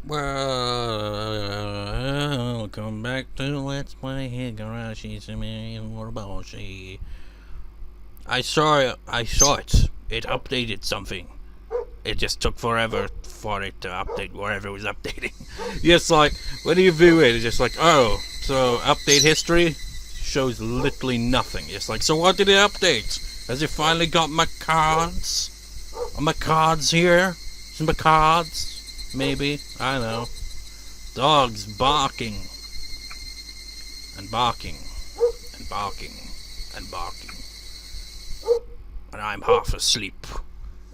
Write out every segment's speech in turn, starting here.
Welcome back to Let's Play Higurashi Tsumihoroboshi. I saw it. It updated something. It just took forever for it to update wherever it was updating. Just like, when you view it, it's just like, oh, so update history shows literally nothing. It's like, so what did it update? Has it finally got my cards? Are my cards here? Some my cards? Maybe. I don't know. Dogs barking. And barking. And barking. And barking. And I'm half asleep.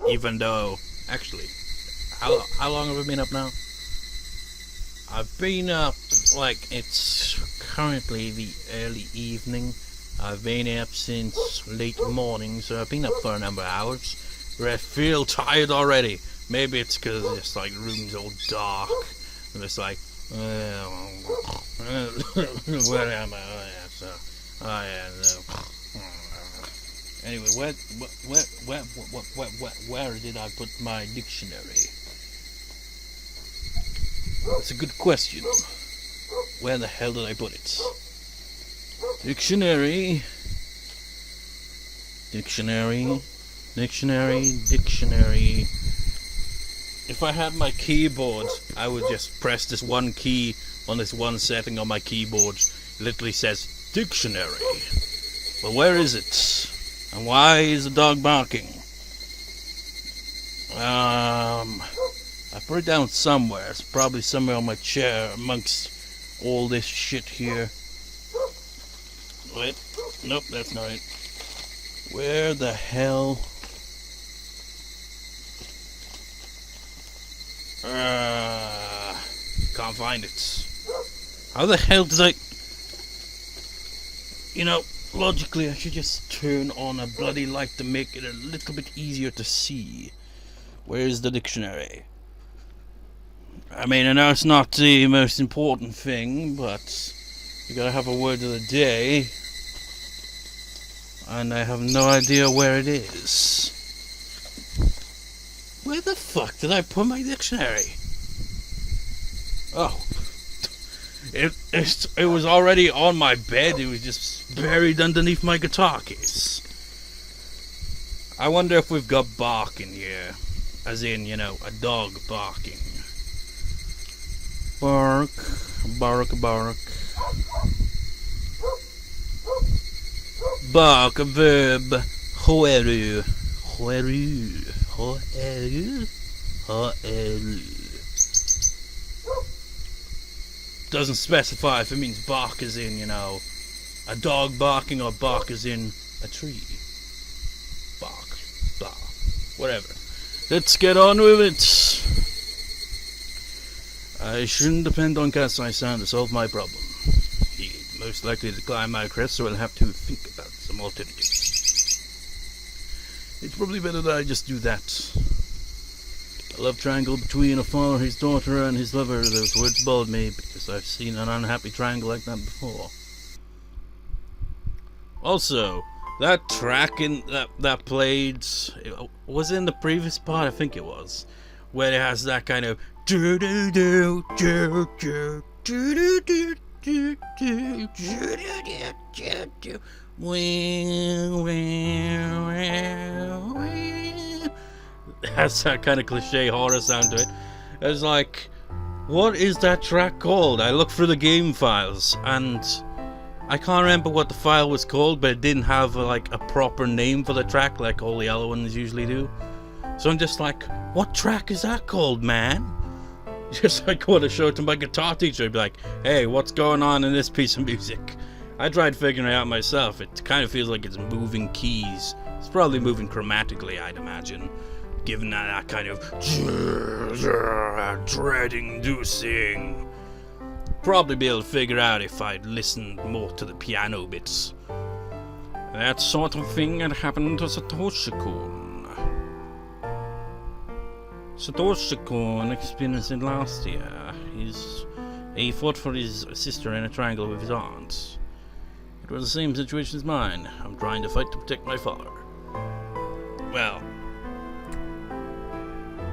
Even though... Actually, how long have I been up now? I've been up, like, it's currently the early evening. I've been up since late morning, so I've been up for a number of hours. But I feel tired already. Maybe it's because it's like the room's all dark. And it's like, where am I? Oh, yeah, so, oh, yeah, so. Anyway, where did I put my dictionary? That's a good question. Where the hell did I put it? Dictionary. If I had my keyboard, I would just press this one key on this one setting on my keyboard. It literally says dictionary. But where is it? And why is the dog barking? I put it down somewhere. It's probably somewhere on my chair amongst all this shit here. Wait. Nope, that's not it. Where the hell... can't find it. How the hell did I... You know, logically I should just turn on a bloody light to make it a little bit easier to see. Where's the dictionary? I mean, I know it's not the most important thing, but you gotta have a word of the day. And I have no idea where it is. Where the fuck did I put my dictionary? Oh. It was already on my bed. It was just buried underneath my guitar case. I wonder if we've got bark in here. As in, you know, a dog barking. Bark. Bark, bark. Bark, a verb. Hoeru. Hoeru. Hoeru. Hoeru. Doesn't specify if it means bark as in, you know, a dog barking or bark as in a tree. Bark. Blah. Whatever. Let's get on with it. I shouldn't depend on Katsai sound to solve my problem. He's most likely to climb my crest, so I'll have to think about some alternatives. It's probably better that I just do that. A love triangle between a father, his daughter, and his lover. Those words bothered me because I've seen an unhappy triangle like that before. Also, that track in that played was in the previous part. I think it was, where it has that kind of do do do do do do do do do do do do. Has that kind of cliche horror sound to it. It's like, what is that track called? I looked through the game files and I can't remember what the file was called, but it didn't have like a proper name for the track like all the other ones usually do. So I'm just like, what track is that called, man? Just like want to show it to my guitar teacher. I'd be like, hey, what's going on in this piece of music? I tried figuring it out myself. It kind of feels like it's moving keys. It's probably moving chromatically, I'd imagine. Given that kind of dread-inducing. Probably be able to figure out if I'd listened more to the piano bits. That sort of thing had happened to Satoshi-kun. Satoshi-kun experienced it last year. He fought for his sister in a triangle with his aunt. It was the same situation as mine. I'm trying to fight to protect my father. Well,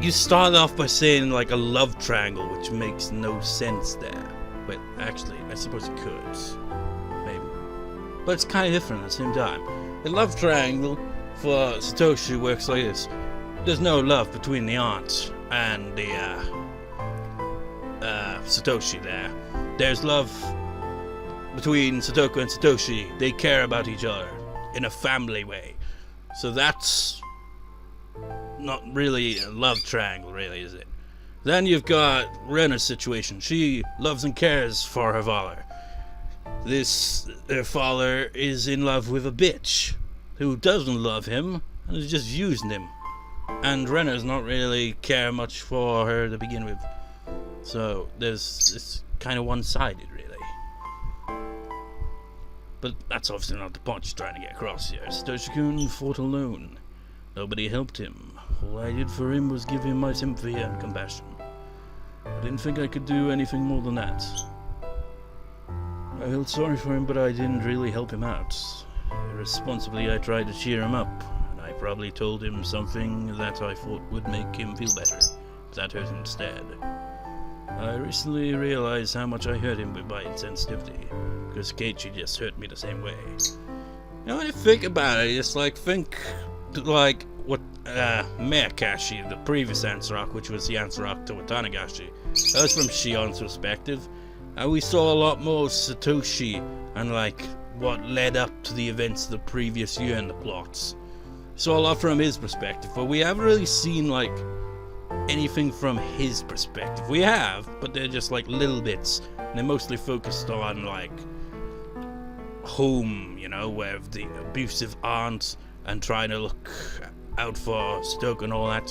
you start off by saying like a love triangle, which makes no sense there. But actually, I suppose it could, maybe. But it's kind of different at the same time. The love triangle for Satoshi works like this. There's no love between the aunt and the Satoshi there. There's love between Satoku and Satoshi. They care about each other in a family way. So that's not really a love triangle, really, is it? Then you've got Rena's situation. She loves and cares for her father. Her father is in love with a bitch who doesn't love him and is just using him. And Rena's not really care much for her to begin with. So it's kind of one-sided, really. But that's obviously not the point she's trying to get across here. Satoshi-kun fought alone. Nobody helped him. All I did for him was give him my sympathy and compassion. I didn't think I could do anything more than that. I felt sorry for him, but I didn't really help him out. Irresponsibly, I tried to cheer him up, and I probably told him something that I thought would make him feel better. But that hurt him instead. I recently realized how much I hurt him with my insensitivity, because Keiichi just hurt me the same way. You know, when you think about it, it's like, think like what Miyakashi, the previous answer arc, which was the answer arc to Watanagashi. That was from Shion's perspective, and we saw a lot more Satoshi and like what led up to the events of the previous year and the plots. Saw a lot from his perspective, but we haven't really seen like anything from his perspective. We have, but they're just like little bits, and they're mostly focused on like home, you know, with the abusive aunt and trying to look out for Stoke and all that.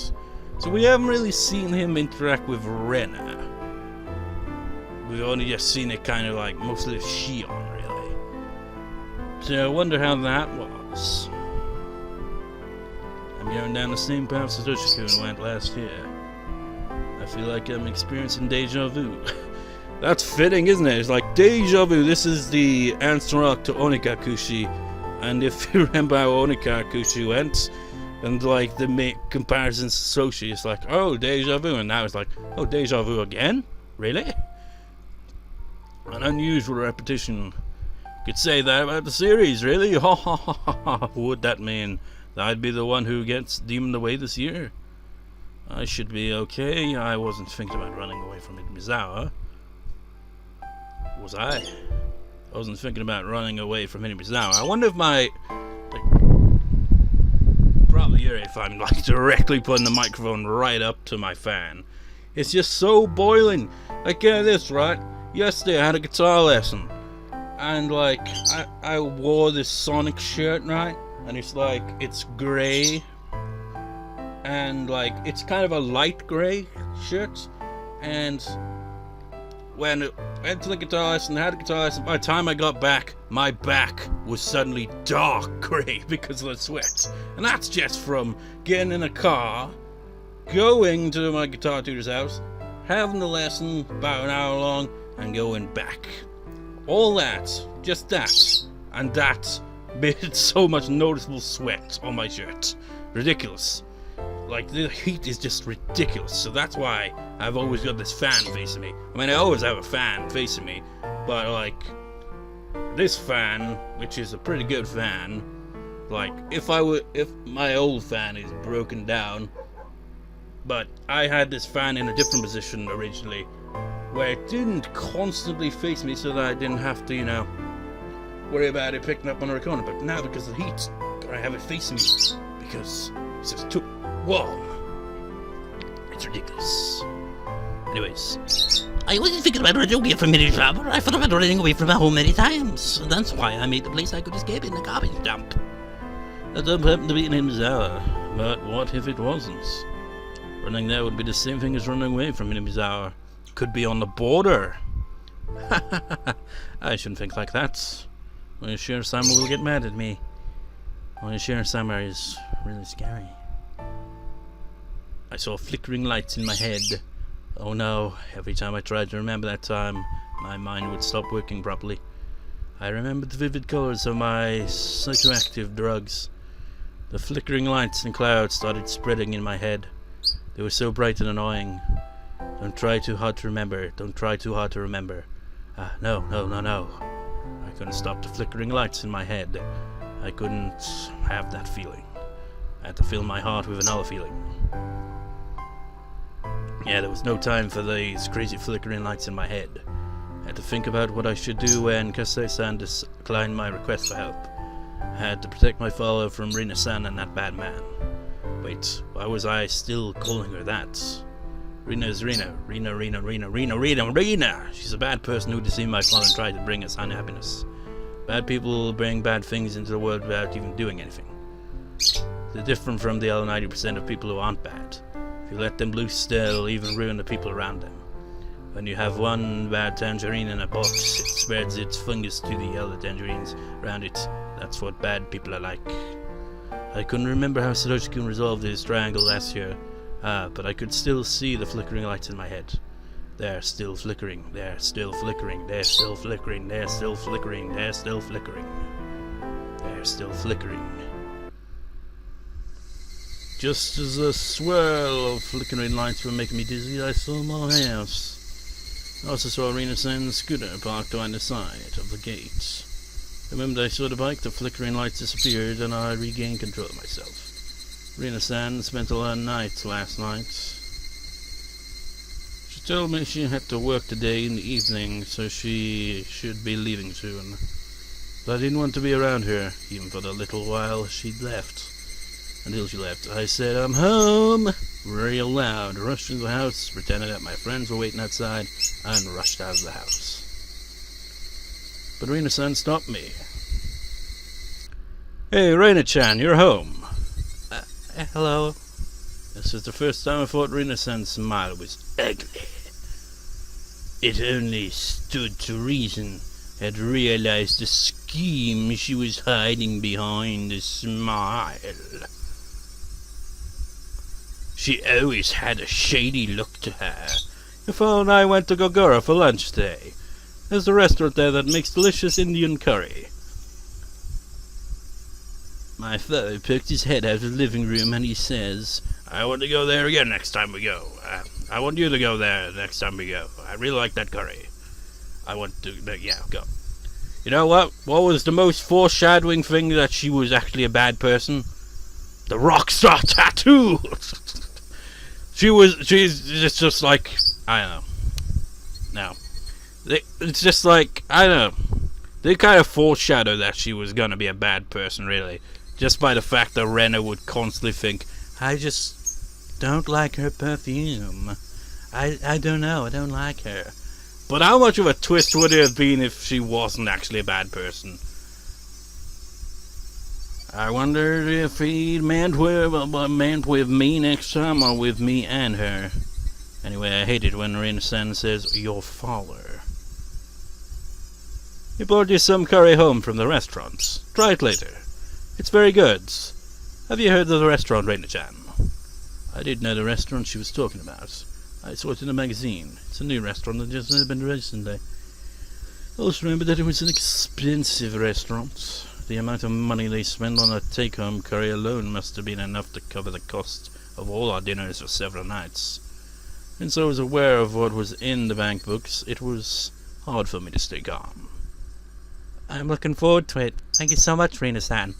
So we haven't really seen him interact with Rena. We've only just seen it kind of like mostly with Shion, really. So I wonder how that was. I'm going down the same path Satoshi-kun went last year. I feel like I'm experiencing deja vu. That's fitting, isn't it? It's like deja vu. This is the answer arc to Onikakushi. And if you remember how Onikakushi went, and like the comparisons to Soshi, it's like, oh, deja vu. And now it's like, oh, deja vu again? Really? An unusual repetition. Could say that about the series, really? Ha ha ha ha. Would that mean that I'd be the one who gets demoned away this year? I should be okay. I wasn't thinking about running away from Mizawa. Was I? I wasn't thinking about running away from Mizawa. I wonder if my... like, probably if I'm like directly putting the microphone right up to my fan. It's just so boiling. Like, get this, right? Yesterday I had a guitar lesson. And like, I wore this Sonic shirt, right? And it's like, it's grey. And like, it's kind of a light grey shirt. And when I went to the guitar lesson, I had a guitar lesson, by the time I got back, my back was suddenly dark grey because of the sweat. And that's just from getting in a car, going to my guitar tutor's house, having the lesson about an hour long, and going back. All that, just that, and that made so much noticeable sweat on my shirt. Ridiculous. Like, the heat is just ridiculous, so that's why I've always got this fan facing me. I mean, I always have a fan facing me, but like, this fan, which is a pretty good fan, like, if my old fan is broken down, but I had this fan in a different position originally, where it didn't constantly face me so that I didn't have to, you know, worry about it picking up on a recorder. But now, because of the heat, I have it facing me because it's just too warm. It's ridiculous. Anyways, I wasn't thinking about running away from Mizawa. I thought about running away from my home many times. That's why I made the place I could escape in the garbage dump. That dump happened to be in Mizawa, but what if it wasn't? Running there would be the same thing as running away from Mizawa. Could be on the border. I shouldn't think like that. My Shiro-sama will get mad at me. My Shiro-sama is really scary. I saw flickering lights in my head. Oh no, every time I tried to remember that time, my mind would stop working properly. I remembered the vivid colors of my psychoactive drugs. The flickering lights and clouds started spreading in my head. They were so bright and annoying. Don't try too hard to remember. Don't try too hard to remember. No. I couldn't stop the flickering lights in my head. I couldn't have that feeling. I had to fill my heart with another feeling. Yeah, there was no time for these crazy flickering lights in my head. I had to think about what I should do when Kasei-san declined my request for help. I had to protect my father from Rina-san and that bad man. Wait, why was I still calling her that? Rina is Rena. Rena! She's a bad person who deceived my father and tried to bring us unhappiness. Bad people bring bad things into the world without even doing anything. They're different from the other 90% of people who aren't bad. If you let them loose, they'll even ruin the people around them. When you have one bad tangerine in a box, it spreads its fungus to the other tangerines around it. That's what bad people are like. I couldn't remember how Satoshi-kun resolved his triangle last year, but I could still see the flickering lights in my head. They're still flickering, they're still flickering, they're still flickering, they're still flickering, they're still flickering. They're still flickering. Just as a swirl of flickering lights were making me dizzy, I saw my house. I also saw Rina-san's scooter parked on the side of the gate. The moment I saw the bike, the flickering lights disappeared and I regained control of myself. Rina-san spent a long night last night. She told me she had to work today in the evening, so she should be leaving soon. But I didn't want to be around her, even for the little while she'd left. Until she left, I said, "I'm home!" real loud, rushed into the house, pretended that my friends were waiting outside, and rushed out of the house. But Rina-san stopped me. "Hey, Rena-chan, you're home." Hello. This was the first time I thought Rina-san's smile was ugly. It only stood to reason. Had realized the scheme she was hiding behind the smile. She always had a shady look to her. Your father and I went to Gogoro for lunch today. There's a restaurant there that makes delicious Indian curry. My father poked his head out of the living room and he says, "I want to go there again next time we go. I want you to go there next time we go. I really like that curry. I want to, yeah, go." You know what? What was the most foreshadowing thing that she was actually a bad person? The rockstar tattoo! She's just like, I don't know. No. It's just like, I don't know. They kind of foreshadowed that she was gonna be a bad person, really. Just by the fact that Rena would constantly think, "I just don't like her perfume. I don't know, I don't like her." But how much of a twist would it have been if she wasn't actually a bad person? I wonder if he meant with me next time or with me and her. Anyway, I hate it when Rina-san says, "your father." He brought you some curry home from the restaurant. Try it later. It's very good. Have you heard of the restaurant, Rena-chan? I didn't know the restaurant she was talking about. I saw it in a magazine. It's a new restaurant that just opened recently. I also remember that it was an expensive restaurant. The amount of money they spend on a take-home curry alone must have been enough to cover the cost of all our dinners for several nights. Since I was aware of what was in the bank books, it was hard for me to stay calm. I'm looking forward to it. Thank you so much, Rina-san.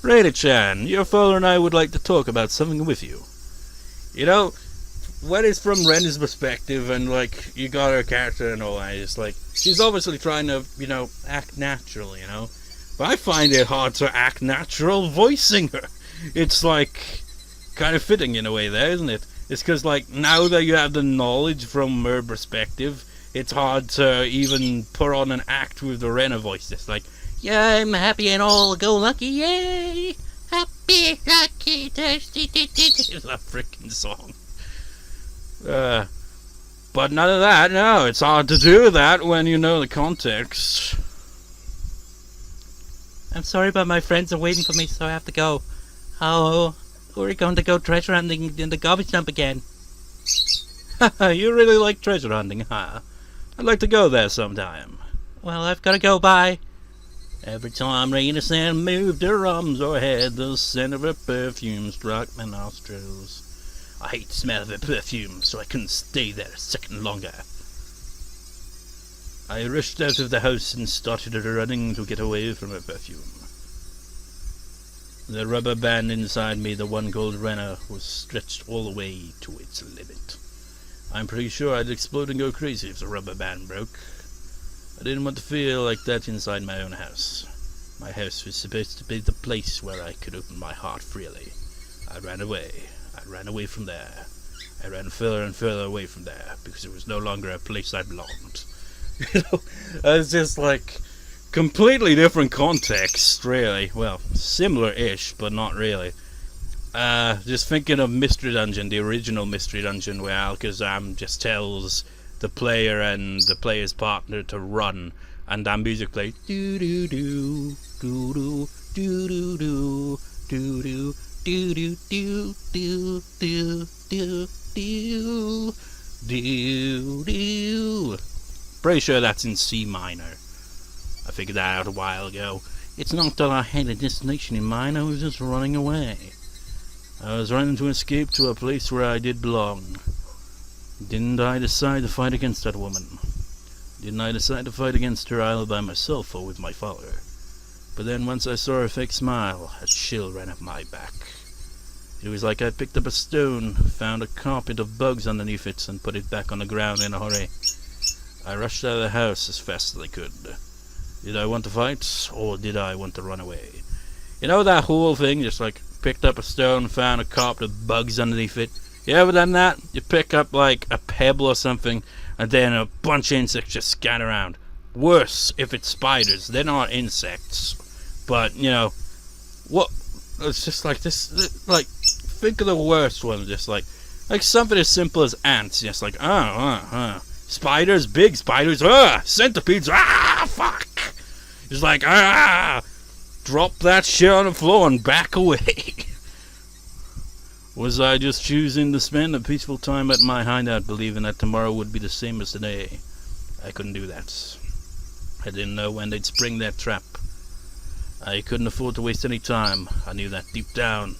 Rena-chan, your father and I would like to talk about something with you. You know, when it's from Rena's perspective and, like, you got her character and all that, it's like, she's obviously trying to, you know, act natural, you know? But I find it hard to act natural voicing her. It's, like, kind of fitting in a way there, isn't it? It's because, like, now that you have the knowledge from her perspective, it's hard to even put on an act with the Rena voice. It's like, "Yeah, I'm happy and all go lucky, yay! Happy, lucky, thirsty, it's a freaking song. But none of that, no, it's hard to do that when you know the context. I'm sorry, but my friends are waiting for me, so I have to go. Oh, we're going to go treasure hunting in the garbage dump again. You really like treasure hunting, huh? I'd like to go there sometime. Well, I've got to go, bye. Every time Rena moved her arms or head, the scent of her perfume struck my nostrils. I hate the smell of her perfume, so I couldn't stay there a second longer. I rushed out of the house and started running to get away from her perfume. The rubber band inside me, the one called Rena, was stretched all the way to its limit. I'm pretty sure I'd explode and go crazy if the rubber band broke. I didn't want to feel like that inside my own house. My house was supposed to be the place where I could open my heart freely. I ran away. I ran away from there. I ran further and further away from there because it was no longer a place I belonged. You know, it's just like completely different context, really. Well, similar-ish, but not really. Just thinking of Mystery Dungeon, the original Mystery Dungeon, where Alakazam just tells the player and the player's partner to run, and that music plays. Do do do do do do do do do do do do do do do do do do. Pretty sure that's in C minor. I figured that out a while ago. It's not that I had a destination in mind, I was just running away. I was running to escape to a place where I did belong. Didn't I decide to fight against that woman? Didn't I decide to fight against her either by myself or with my father? But then once I saw her fake smile, a chill ran up my back. It was like I picked up a stone, found a carpet of bugs underneath it, and put it back on the ground in a hurry. I rushed out of the house as fast as I could. Did I want to fight, or did I want to run away? You know that whole thing, just like picked up a stone, found a carpet of bugs underneath it? You ever done that? You pick up like a pebble or something, and then a bunch of insects just scatter around. Worse if it's spiders. They're not insects. But, you know, what? It's just like this, like, think of the worst one, just like something as simple as ants, just like, spiders, big spiders, centipedes, fuck! Just like, drop that shit on the floor and back away. Was I just choosing to spend a peaceful time at my hideout, believing that tomorrow would be the same as today? I couldn't do that. I didn't know when they'd spring their trap. I couldn't afford to waste any time. I knew that deep down.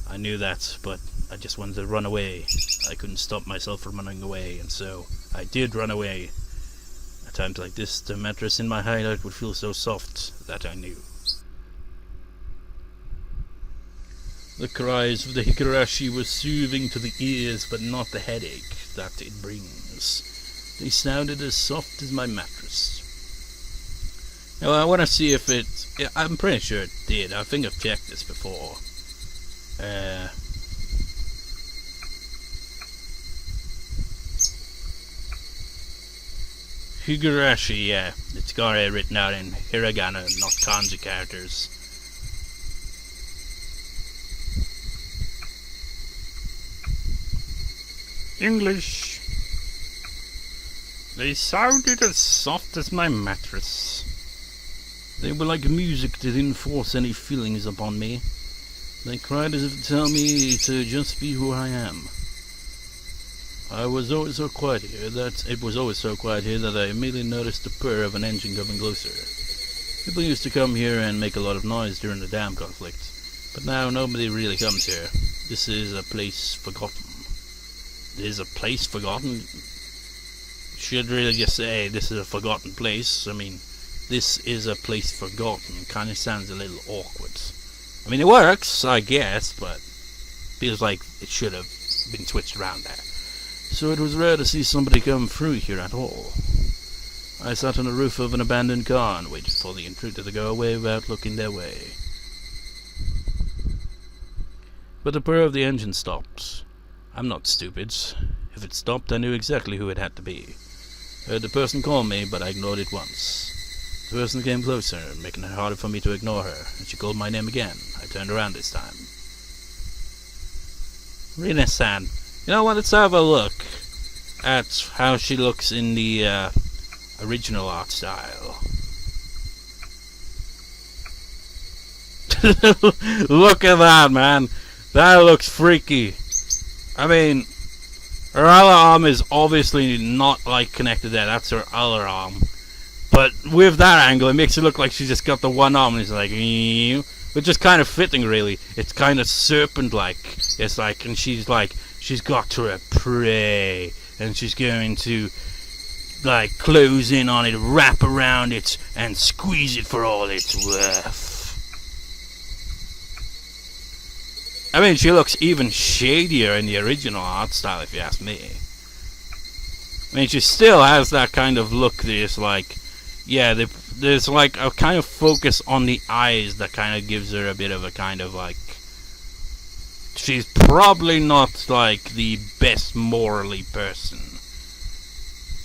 I knew that, but I just wanted to run away. I couldn't stop myself from running away, and so I did run away. At times like this, the mattress in my hideout would feel so soft that I knew. The cries of the Higurashi were soothing to the ears, but not the headache that it brings. They sounded as soft as my mattress. Now, I want to see if it... I'm pretty sure it did. I think I've checked this before. Higurashi, yeah. It's got it written out in hiragana, not kanji characters. English. They sounded as soft as my mattress. They were like music that didn't force any feelings upon me. They cried as if to tell me to just be who I am. It was always so quiet here that I immediately noticed the purr of an engine coming closer. People used to come here and make a lot of noise during the dam conflict, but now nobody really comes here. This is a place forgotten. This is a place forgotten? Should really just say this is a forgotten place. I mean, this is a place forgotten kind of sounds a little awkward. I mean, it works, I guess, but feels like it should have been switched around there. So it was rare to see somebody come through here at all. I sat on the roof of an abandoned car and waited for the intruder to go away without looking their way. But the purr of the engine stopped. I'm not stupid. If it stopped, I knew exactly who it had to be. I heard the person call me, but I ignored it once. The person came closer, making it harder for me to ignore her, and she called my name again. I turned around this time. Rina-san, you know what, let's have a look at how she looks in the original art style. Look at that, man. That looks freaky. I mean, her other arm is obviously not like connected there. That's her other arm. But with that angle, it makes it look like she just got the one arm and it's like, which is kind of fitting, really. It's kind of serpent-like. It's like, and she's got to her prey, and she's going to, like, close in on it, wrap around it, and squeeze it for all it's worth. I mean, she looks even shadier in the original art style, if you ask me. I mean, she still has that kind of look that is like, yeah, there's like a kind of focus on the eyes that kind of gives her a bit of a kind of like, she's probably not like the best morally person.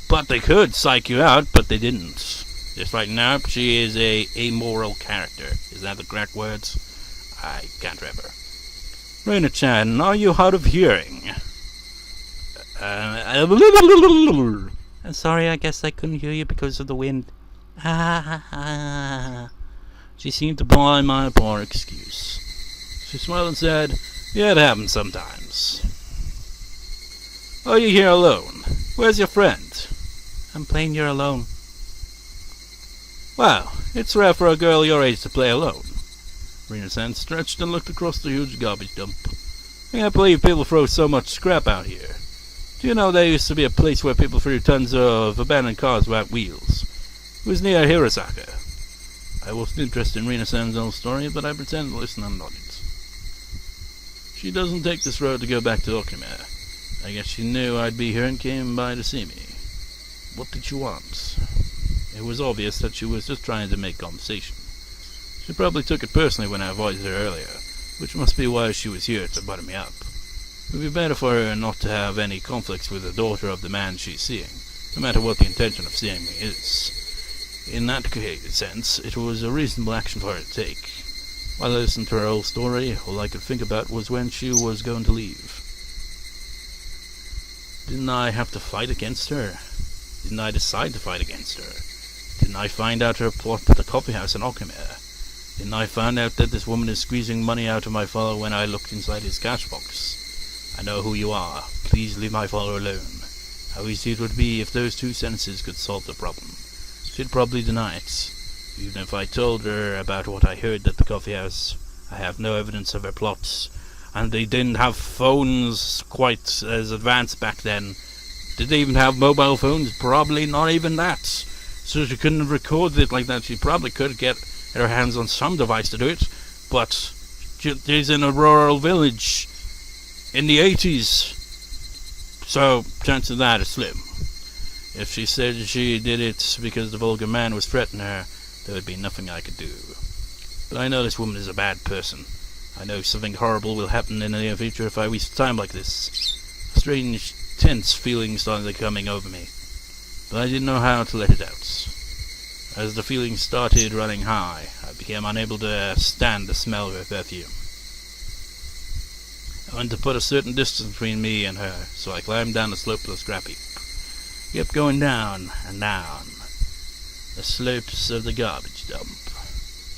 But they could psych you out, but they didn't. Just like, nope, she is a amoral character. Is that the correct words? I can't remember. Rena-chan, are you hard of hearing? I'm sorry, I guess I couldn't hear you because of the wind. She seemed to buy my poor excuse. She smiled and said, yeah, it happens sometimes. Are you here alone? Where's your friend? I'm playing here alone. Wow, it's rare for a girl your age to play alone. Rina-san stretched and looked across the huge garbage dump. I can't believe people throw so much scrap out here. Do you know there used to be a place where people threw tons of abandoned cars without wheels? It was near Hirosaka. I wasn't interested in Rina-san's old story, but I pretended to listen and nodded. She doesn't take this road to go back to Okinawa. I guess she knew I'd be here and came by to see me. What did she want? It was obvious that she was just trying to make conversation. She probably took it personally when I avoided her earlier, which must be why she was here to butter me up. It would be better for her not to have any conflicts with the daughter of the man she's seeing, no matter what the intention of seeing me is. In that sense, it was a reasonable action for her to take. While I listened to her whole story, all I could think about was when she was going to leave. Didn't I have to fight against her? Didn't I decide to fight against her? Didn't I find out her plot at the coffee house in Okinawa? Didn't I find out that this woman is squeezing money out of my father when I looked inside his cash box? I know who you are. Please leave my father alone. How easy it would be if those two sentences could solve the problem. She'd probably deny it. Even if I told her about what I heard at the coffee house, I have no evidence of her plots. And they didn't have phones quite as advanced back then. Did they even have mobile phones? Probably not even that. So she couldn't have recorded it like that. She probably could get her hands on some device to do it. But she's in a rural village in the 80s. So chances of that are slim. If she said she did it because the vulgar man was threatening her, there would be nothing I could do. But I know this woman is a bad person. I know something horrible will happen in the near future if I waste time like this. Strange, tense feelings started coming over me, but I didn't know how to let it out. As the feelings started running high, I became unable to stand the smell of her perfume. I wanted to put a certain distance between me and her, so I climbed down the slope of the scrap heap. Kept going down and down the slopes of the garbage dump.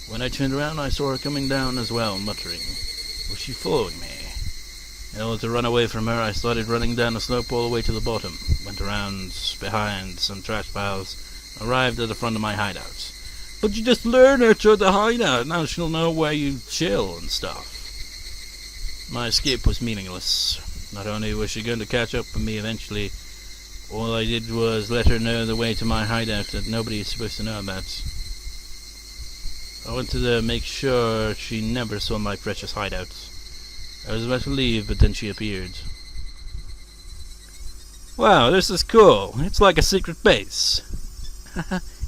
When I turned around, I saw her coming down as well, muttering, was she following me? In order to run away from her, I started running down the slope all the way to the bottom, went around behind some trash piles, arrived at the front of my hideout. But you just lured her to the hideout, now she'll know where you chill and stuff. My escape was meaningless. Not only was she going to catch up with me eventually, all I did was let her know the way to my hideout that nobody is supposed to know about. I wanted to make sure she never saw my precious hideout. I was about to leave, but then she appeared. Wow, this is cool. It's like a secret base.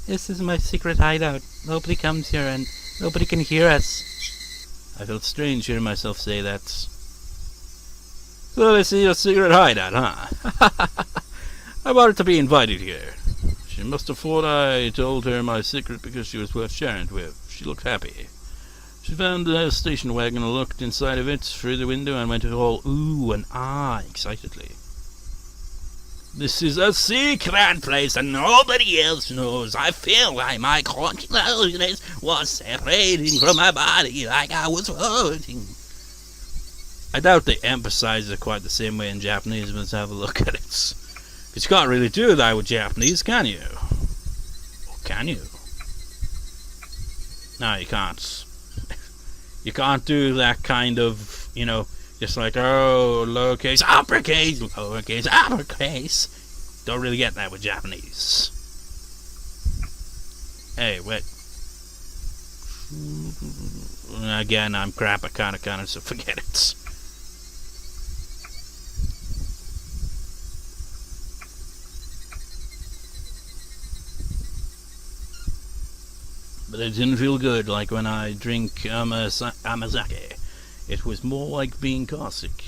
This is my secret hideout. Nobody comes here and nobody can hear us. I felt strange hearing myself say that. So this is your secret hideout, huh? I wanted to be invited here. She must have thought I told her my secret because she was worth sharing it with. She looked happy. She found the station wagon and looked inside of it through the window and went all ooh and ah excitedly. This is a secret place and nobody else knows. I feel like my consciousness was separating from my body like I was floating. I doubt they emphasize it quite the same way in Japanese, but let's have a look at it. Because you can't really do that with Japanese, can you? can you? No, you can't. You can't do that kind of, you know, just like, oh, lowercase, uppercase, lowercase, uppercase. Don't really get that with Japanese. Hey, wait. Again, I'm crap at katakana, so forget it. But it didn't feel good like when I drink amazake. It was more like being caustic.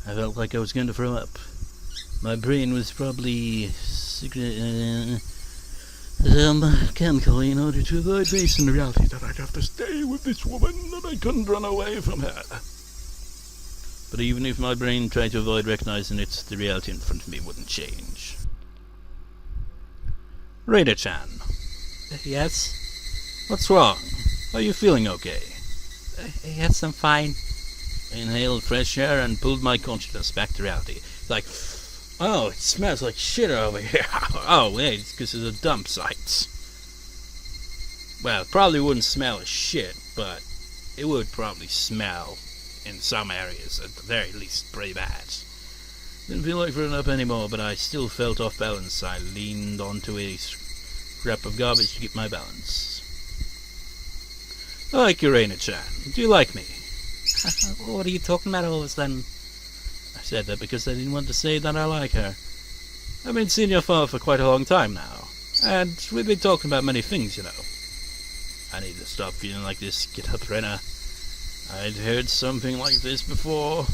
I felt like I was going to throw up. My brain was probably chemically in order to avoid facing the reality that I'd have to stay with this woman and I couldn't run away from her. But even if my brain tried to avoid recognizing it, the reality in front of me wouldn't change. Rena-chan. Yes? What's wrong? Are you feeling okay? Yes, I'm fine. I inhaled fresh air and pulled my consciousness back to reality. Like, oh, it smells like shit over here. Oh, wait, it's because of the dump sites. Well, it probably wouldn't smell as shit, but it would probably smell in some areas, at the very least, pretty bad. Didn't feel like throwing up anymore, but I still felt off balance. I leaned onto a scrap of garbage to keep my balance. I like you, Rena-chan. Do you like me? What are you talking about all of a sudden? I said that because I didn't want to say that I like her. I've been seeing your father for quite a long time now, and we've been talking about many things, you know. I need to stop feeling like this. Get up, Rena. I'd heard something like this before,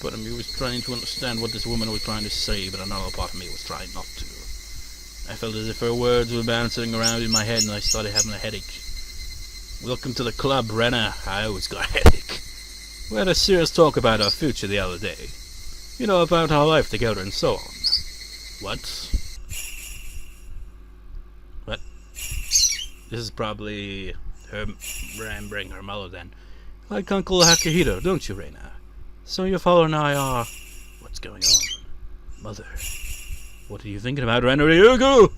but I was trying to understand what this woman was trying to say, but another part of me was trying not to. I felt as if her words were bouncing around in my head, and I started having a headache. Welcome to the club, Rena. I always got a headache. We had a serious talk about our future the other day. You know, about our life together and so on. What? What? This is probably her remembering her mother then. Like Uncle Akihito, don't you, Rena? So your father and I are... What's going on? Mother. What are you thinking about, Rena Ryugu?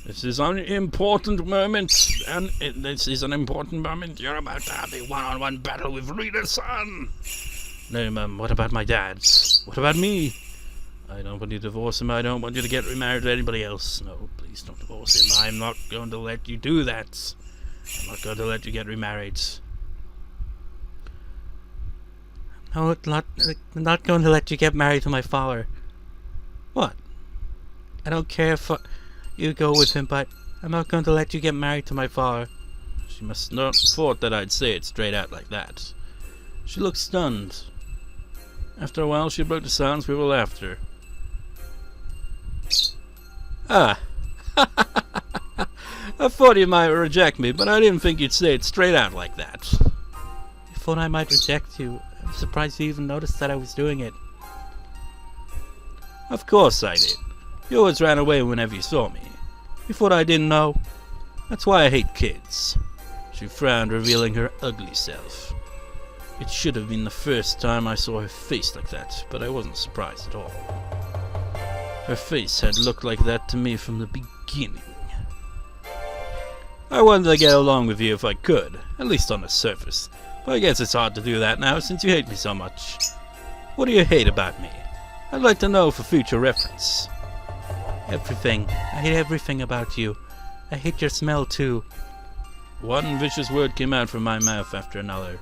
This is an important moment, and this is an important moment. You're about to have a one-on-one battle with Rina-san. No, Mum, what about my dad? What about me? I don't want you to divorce him. I don't want you to get remarried to anybody else. No, please don't divorce him. I'm not going to let you do that. I'm not going to let you get remarried. No, I'm not going to let you get married to my father. What? I don't care if you go with him, but I'm not going to let you get married to my father. She must not have thought that I'd say it straight out like that. She looked stunned. After a while, she broke the silence with a laughter. Ah. I thought you might reject me, but I didn't think you'd say it straight out like that. You thought I might reject you. I'm surprised you even noticed that I was doing it. Of course I did. You always ran away whenever you saw me. You thought I didn't know? That's why I hate kids. She frowned, revealing her ugly self. It should have been the first time I saw her face like that, but I wasn't surprised at all. Her face had looked like that to me from the beginning. I wanted to get along with you if I could, at least on the surface, but I guess it's hard to do that now since you hate me so much. What do you hate about me? I'd like to know for future reference. Everything. I hate everything about you. I hate your smell too. One vicious word came out from my mouth after another.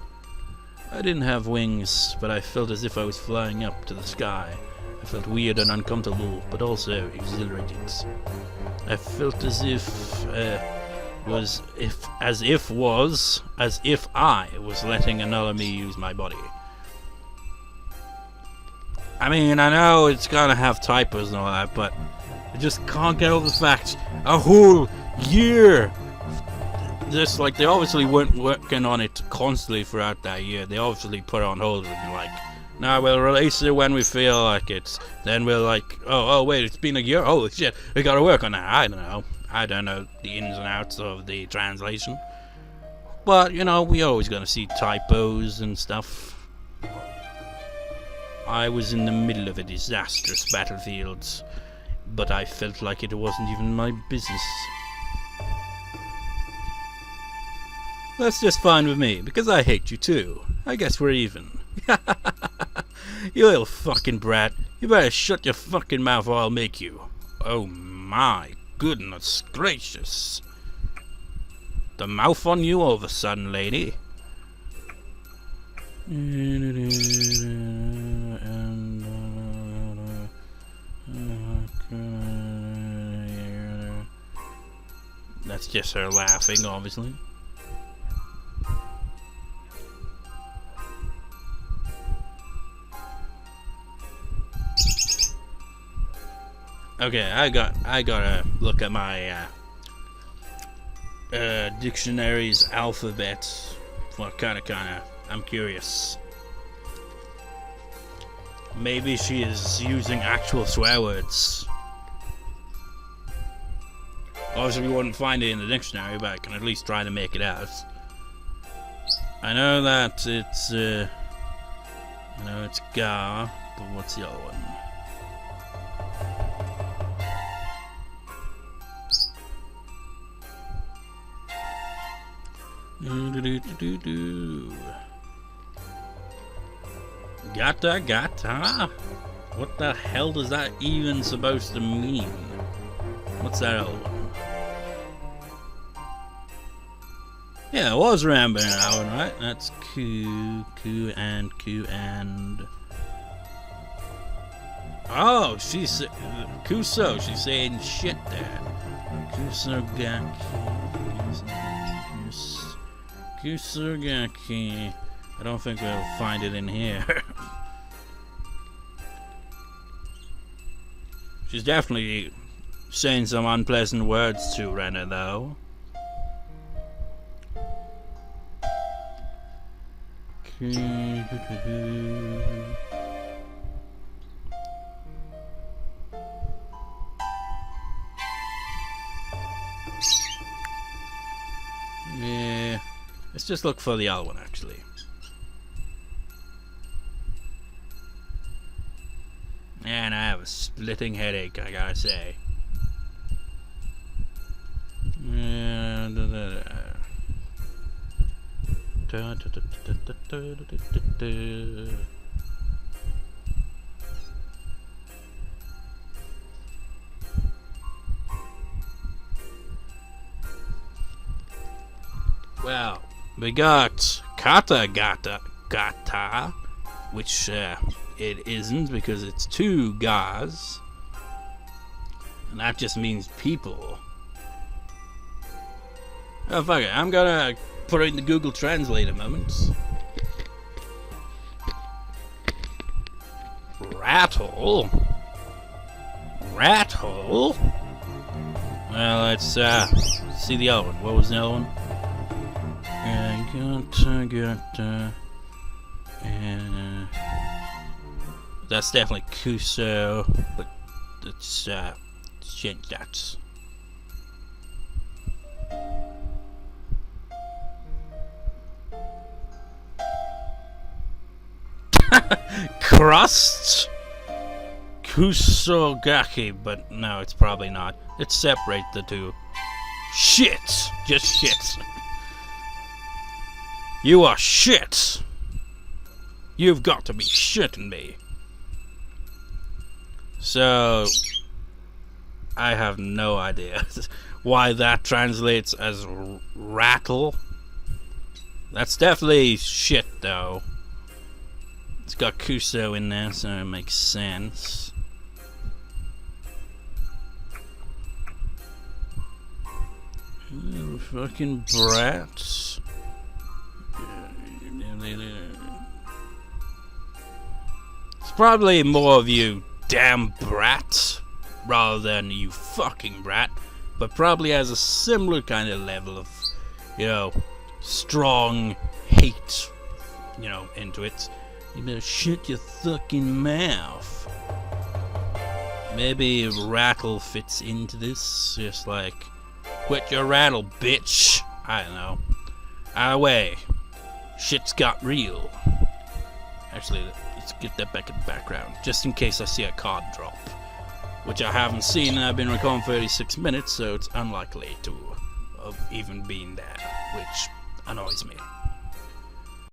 I didn't have wings, but I felt as if I was flying up to the sky. I felt weird and uncomfortable, but also exhilarated. I felt as if I was letting another me use my body. I mean, I know it's gonna have typos and all that, but I just can't get over the fact a whole year. Just like they obviously weren't working on it constantly throughout that year. They obviously put it on hold and like, nah, we'll release it when we feel like it. Then we're like, oh wait, it's been a year. Holy shit, we gotta work on that. I don't know the ins and outs of the translation. But you know, we always gonna see typos and stuff. I was in the middle of a disastrous battlefield, but I felt like it wasn't even my business. That's just fine with me, because I hate you too. I guess we're even. You little fucking brat. You better shut your fucking mouth or I'll make you. Oh my goodness gracious. The mouth on you all of a sudden, lady. That's just her laughing, obviously. Okay, I gotta look at my dictionary's alphabet. Well, kinda. I'm curious. Maybe she is using actual swear words. Obviously, we wouldn't find it in the dictionary, but I can at least try to make it out. I know that it's, it's ga, but what's the other one? Gata. What the hell does that even supposed to mean? What's that other one? Yeah, I was remembering that one, right? That's Q and. Oh, she's Kuso. She's saying shit there. Kusugaki. I don't think we'll find it in here. She's definitely saying some unpleasant words to Rena, though. Yeah, let's just look for the other one, actually. And I have a splitting headache, I gotta say. Well, we got Kata Gata, which it isn't because it's two gas, and that just means people. Oh fuck it, I'm gonna put it in the Google Translate a moment. Rattle? Well, let's see the other one. What was the other one? That's definitely Kuso, but let's change that. Crust? Kusogaki, but no, it's probably not. Let's separate the two. Shit! Just shit. You are shit! You've got to be shitting me. So, I have no idea why that translates as rattle. That's definitely shit, though. It's got Kuso in there, so it makes sense. Fucking brats. It's probably more of you damn brat rather than you fucking brat, but probably has a similar kind of level of, strong hate, into it. You better shut your fucking mouth. Maybe rattle fits into this, just like, quit your rattle, bitch. I don't know. Either way, shit's got real. Actually, let's get that back in the background, just in case I see a card drop, which I haven't seen, and I've been recording 36 minutes, so it's unlikely to have even been there, which annoys me.